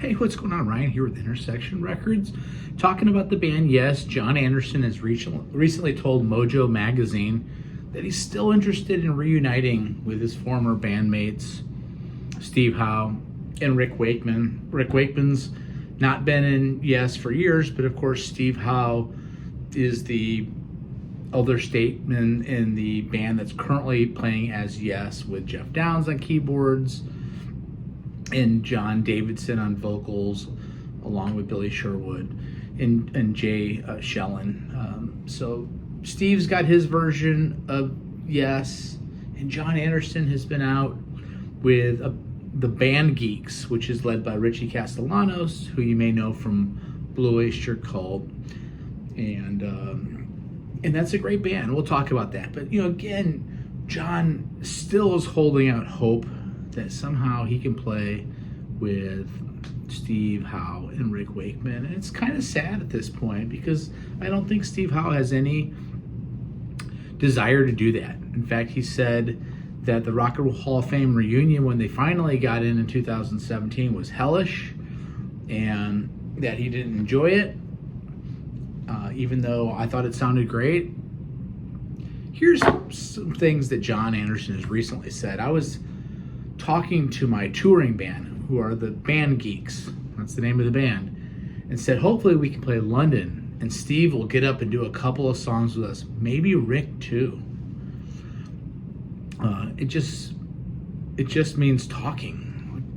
Hey, what's going on? Ryan here with Intersection Records. Talking about the band, yes, John Anderson has recently told Mojo Magazine that he's still interested in reuniting with his former bandmates, Steve Howe and Rick Wakeman. Rick Wakeman's not been in Yes for years, but of course Steve Howe is the elder statesman in the band that's currently playing as Yes, with Jeff Downs on keyboards and John Davidson on vocals, along with Billy Sherwood and Jay Schellen. So Steve's got his version of Yes, and John Anderson has been out with the Band Geeks, which is led by Richie Castellanos, who you may know from Blue Oyster Cult, and that's a great band. We'll talk about that. But again, John still is holding out hope that somehow he can play with Steve Howe and Rick Wakeman. And it's kind of sad at this point because I don't think Steve Howe has any desire to do that. In fact, he said that the Rock and Roll Hall of Fame reunion, when they finally got in 2017, was hellish and that he didn't enjoy it, even though I thought it sounded great. Here's some things that John Anderson has recently said. I was talking to my touring band, who are the Band Geeks, that's the name of the band, and said, hopefully we can play London and Steve will get up and do a couple of songs with us, maybe Rick too. It just means talking,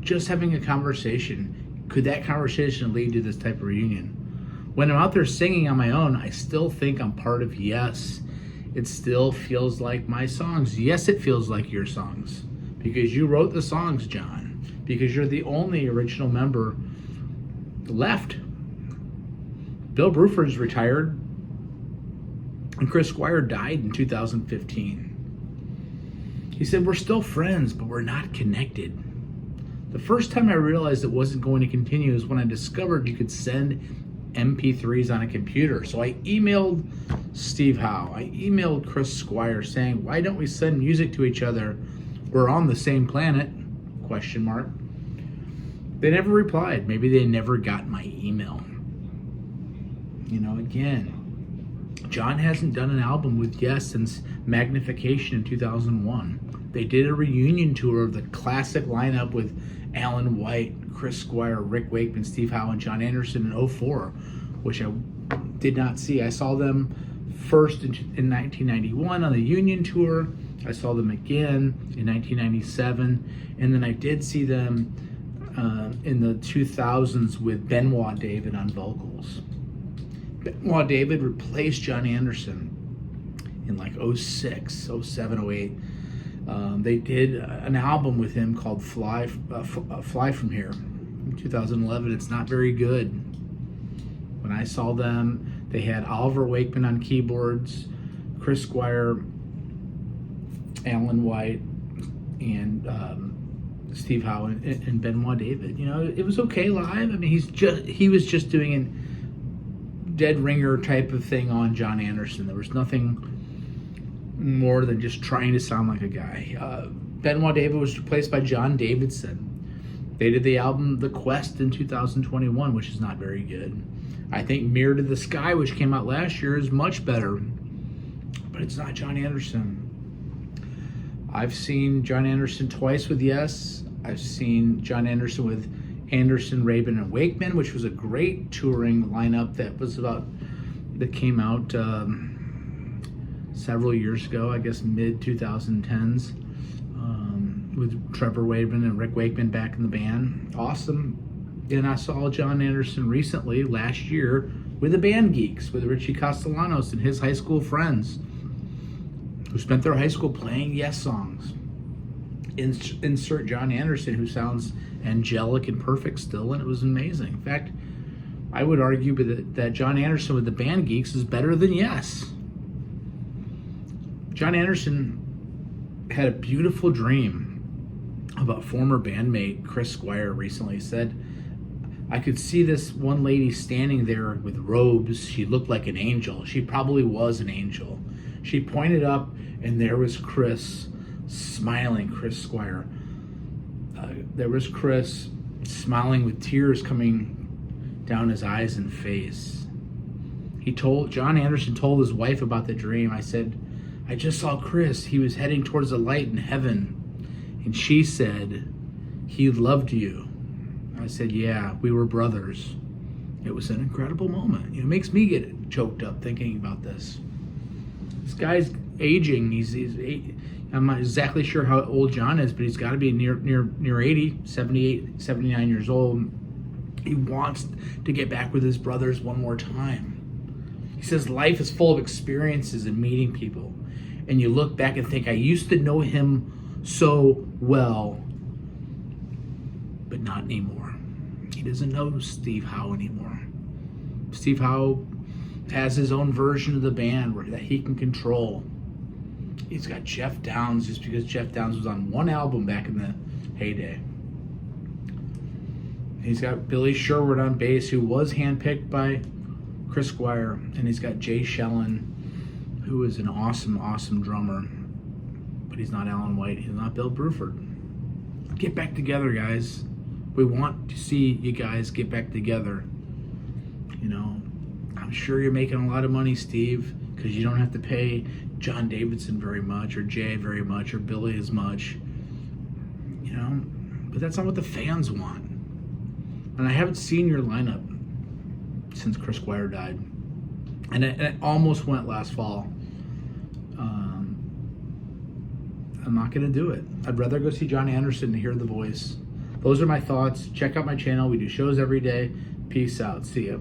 just having a conversation. Could that conversation lead to this type of reunion? When I'm out there singing on my own, I still think I'm part of Yes. It still feels like my songs. Yes, it feels like your songs, because you wrote the songs, John, because you're the only original member left. Bill Bruford's retired, and Chris Squire died in 2015. He said, we're still friends, but we're not connected. The first time I realized it wasn't going to continue is when I discovered you could send MP3s on a computer. So I emailed Steve Howe, I emailed Chris Squire saying, why don't we send music to each other? We're on the same planet, ? They never replied. Maybe they never got my email. Again, John hasn't done an album with Yes since Magnification in 2001. They did a reunion tour of the classic lineup with Alan White, Chris Squire, Rick Wakeman, Steve Howe, and John Anderson in 2004, which I did not see. I saw them first in 1991 on the Union tour. I saw them again in 1997, and then I did see them in the 2000s with Benoit David on vocals. Benoit David replaced John Anderson in like 06, 07, 08. They did an album with him called Fly From Here in 2011. It's not very good. When I saw them, they had Oliver Wakeman on keyboards, Chris Squire, Alan White, and Steve Howe and Benoit David. It was okay live. I mean, he was just doing a dead ringer type of thing on John Anderson. There was nothing more than just trying to sound like a guy. Benoit David was replaced by John Davidson. They did the album The Quest in 2021, which is not very good. I think Mirror to the Sky, which came out last year, is much better, but it's not John Anderson. I've seen John Anderson twice with Yes. I've seen John Anderson with Anderson, Rabin, and Wakeman, which was a great touring lineup that came out several years ago, I guess mid-2010s, with Trevor Wakeman and Rick Wakeman back in the band. Awesome. And I saw John Anderson recently, last year, with the Band Geeks, with Richie Castellanos and his high school friends, who spent their high school playing Yes songs. Insert John Anderson, who sounds angelic and perfect still, and it was amazing. In fact, I would argue that John Anderson with the Band Geeks is better than Yes. John Anderson had a beautiful dream about former bandmate Chris Squire recently. Said, I could see this one lady standing there with robes. She looked like an angel. She probably was an angel. She pointed up, and there was Chris, smiling, Chris Squire. There was Chris smiling with tears coming down his eyes and face. John Anderson told his wife about the dream. I said, I just saw Chris. He was heading towards the light in heaven. And she said, he loved you. I said, yeah, we were brothers. It was an incredible moment. It makes me get choked up thinking about this. This guy's aging. I'm not exactly sure how old John is, but he's got to be near 80, 78, 79 years old. He wants to get back with his brothers one more time. He says life is full of experiences and meeting people. And you look back and think, I used to know him so well, but not anymore. He doesn't know Steve Howe anymore. Steve Howe has his own version of the band that he can control. He's got Jeff Downs just because Jeff Downs was on one album back in the heyday. He's got Billy Sherwood on bass, who was handpicked by Chris Squire, and he's got Jay Shellen, who is an awesome, awesome drummer, but he's not Alan White. He's not Bill Bruford. Get back together, guys. We want to see you guys get back together. You know, I'm sure you're making a lot of money, Steve, because you don't have to pay John Davidson very much, or Jay very much, or Billy as much. You know, but that's not what the fans want. And I haven't seen your lineup since Chris Squire died. And it almost went last fall. I'm not going to do it. I'd rather go see John Anderson and hear the voice. Those are my thoughts. Check out my channel. We do shows every day. Peace out. See ya.